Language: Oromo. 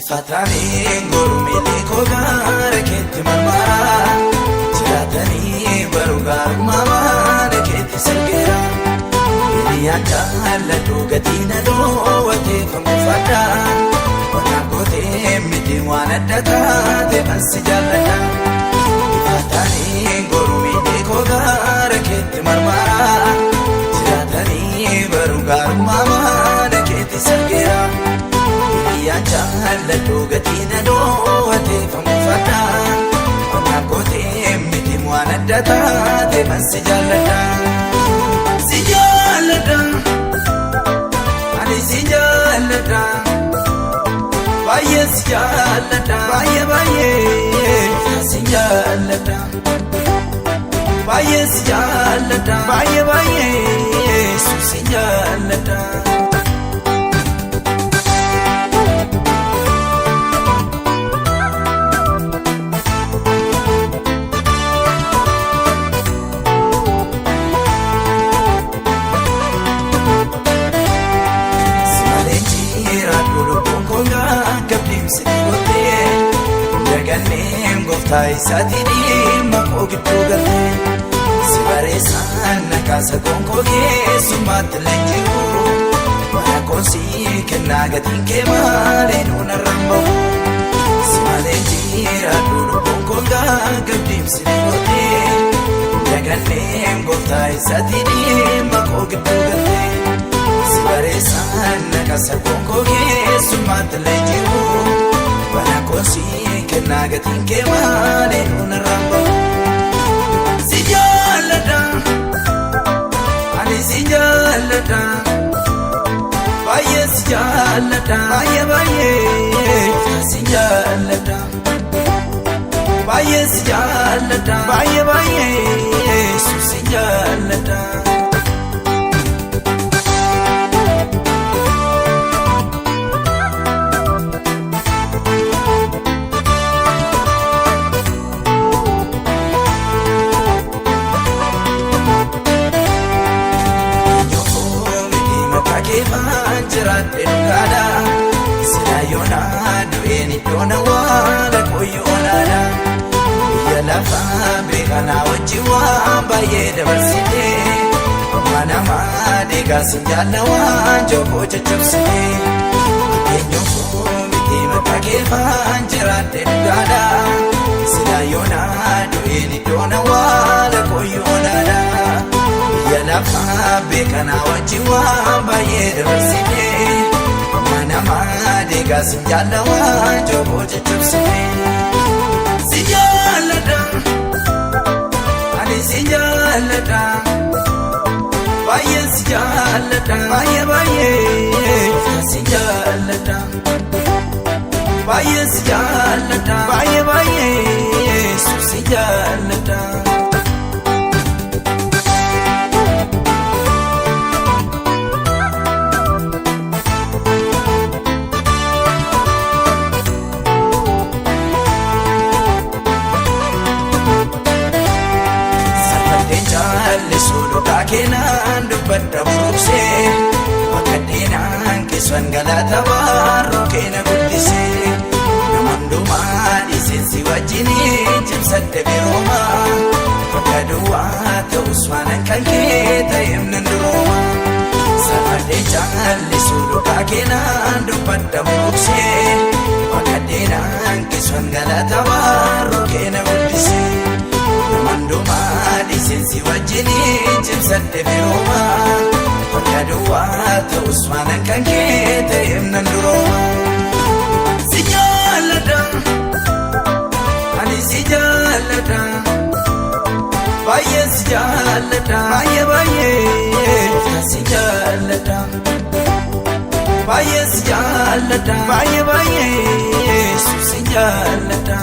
Fatani gorumili kogara keti marmara Chiratani barugar mama keti sergera Iriya jallatu gatina do wate famufata Wana kote miti wanadata te bansi jallata Fatani gorumili kogara keti marmara Chiratani barugar mama keti sergera Jallatu gatina do wate famufata Wana kote miti wanadata te bansi jallata Si jallata Ani si jallata Baye si jallata Baye baye si jallata Baye si jallata Baye baye si jallata Tai satini mako gitu garte Sibaresan nakasa kongkoge sumat lenjiru Wana konsi kena gatin ke mare nuna rambo Simalenjira dulu kongkoga gabdim sinigote Jaganem goftai satini mako gitu garte Sibaresan nakasa kongkoge sumat lenjiru Wana konsi kena gatin ke mare nuna rambo Si jallata Ani si jallata Baye si jallata Baye baye si jallata Baye si jallata Baye baye si jallata Jirat edukada Sinayona dueni dona wala koyonada Yala fabrikana wajiwa baye dabarsite Manama dega sinjala wanjoko chachapsite Kenyo fumiti makakefa jirat edukada Sinayona dueni dona wala koyonada Yala fabrikana wajiwa baye dabarsite Manama dega sinjala wanjoko chachapsite Si jallata Ani si jallata Baye si jallata Baye baye si jallata Baye si jallata Baye baye si jallata Kenan dubbadda burukse Makadinaan kiswan galata barro kena guddise Namandumaan isinsi wajjini jimsadde biroma Fakkaduwa ta'us waanan kan kee ta'emnan duroma Safadde jaallisu dhugaa kenan dubbadda burukse Makadinaan kiswan galata barro kena guddise Namandumaan isinsi wajjini jimsadde biroma Fakkaduwa ta'us waanan kan kee ta'emnan duroma Si jallata Ani si jallata Baye si jallata Baye baye si jallata Baye si jallata Baye baye si jallata